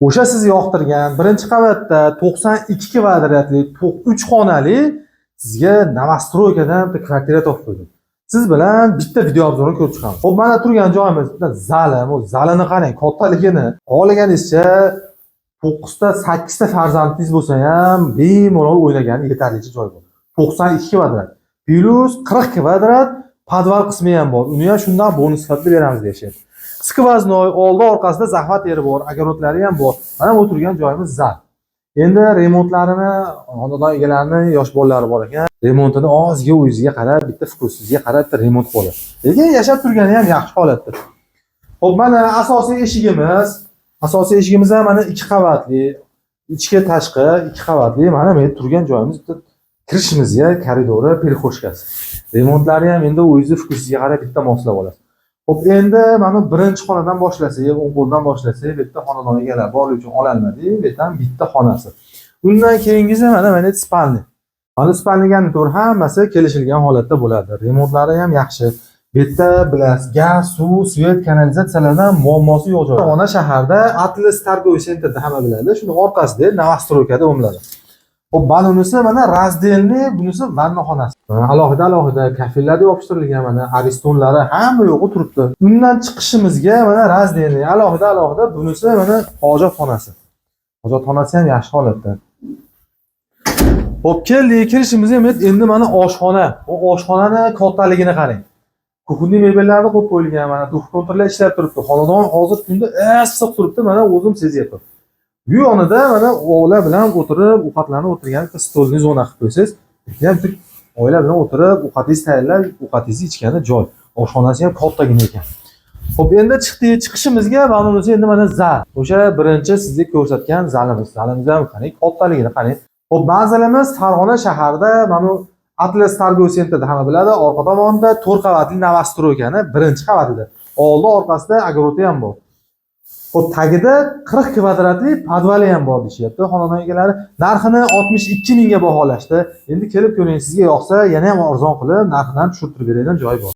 O'sha siz yoqtirgan birinchi qavatda 92 kvadratli 3 xonali sizga Novostroykadan bitta kvartira topib qo'ydim. Siz bilan bitta video obzorini ko'rib chiqamiz. Xo'p, mana turgan joyimiz bitta zalim. O zalini qarang, kattaligini. Xohlaganingizcha 9 ta 8 ta farzandingiz bo'lsa ham bemalol o'ynagan yetarlicha joy bor. 92 kvadrat. Plus 40 kvadrat podval qismi ham bor. Uni ham shundan bonus sifatida beramiz deyapti. Skvoznoy, oldi orqasida zahvat yeri bor, огородlari ham bor. Mana bu turgan joyimiz zal. Endi remontlarini, xonadon egalarining yosh bolalari bor ekan. Remontini o'ziga o'ziga qarab, bitta fuqurosizga qarab remont qiladi. Lekin yashab turgani ham yaxshi holatda. Xo'p, mana asosiy eshigimiz ham mana 2 qavatli, ichki tashqi 2 qavatli. Mana men turgan joyimiz bitta kirishimizga koridori, переходкasi. Remontlari ham endi o'zingiz fuqurosizga qarab bitta moslab olasiz. Xo'p, endi mana birinchi xonadan boshlasak, o'ng qo'ldan boshlasak, bu yerda xonadon egalari bor uchun olalmadi, bu yerdan bitta xonasi. Undan keyingisi mana spalni. Mana spalnigan to'g'ri hammasi kelishilgan holatda bo'ladi. Remontlari ham yaxshi. Bu yerda bilasiz, gaz, suv, svet, kanalizatsiyalardan muammosi yo'q joy. Ona shaharda Atlas Торговый Centerda hamma biladi. Shuni orqasida Novostroykada o'mladi. Xo'p, bunisi mana razdelni, bunisi vannaxonasi. Alohida kafellarda yopishtirilgan mana aristonlari hamma yo'qi turibdi. Undan chiqishimizga mana razdelni alohida bunisi mana hojatxonasi. Hojatxonasi ham yaxshi holatda. Xo'p, kirishimizga endi mana oshxona. Bu oshxonani kattaligini qarang. Kuxunli mebellarni qo'yib qo'yilgan, mana duxov kontrlar ishlab turibdi. Xonadon hozir kunda issiq turibdi, mana o'zim sezyapman. Bu yonida mana oila bilan o'tirib, ovqatlanib o'tirgan stolni zona qilib qo'ysangiz, ham oila bilan o'tirib, ovqatingizni tayyorlab, ovqatingizni ichgani joy. Oshxonasi ham kattagina ekan. Xo'p, endi chiqishimizga bunisi endi mana zal. O'sha birinchi sizga ko'rsatgan zalimiz. Zalimiz ham qarang, kattaligini qarang. Xo'p, manzilimiz Farg'ona shaharida, mana Atlas Торговый Centerda hamma biladi, orqa tomonda 4 qavatli Novostroykani birinchi qavatida. Oldi orqasida огород ham bor. Xo'p, tagida 40 kvadratli podvali ham bor deyapti xonadon egalari. Narxini 62 mingga baholashdi. Endi kelib ko'ring, sizga yoqsa, yana ham arzon qilib narxidan tushirib beradigan joy bor.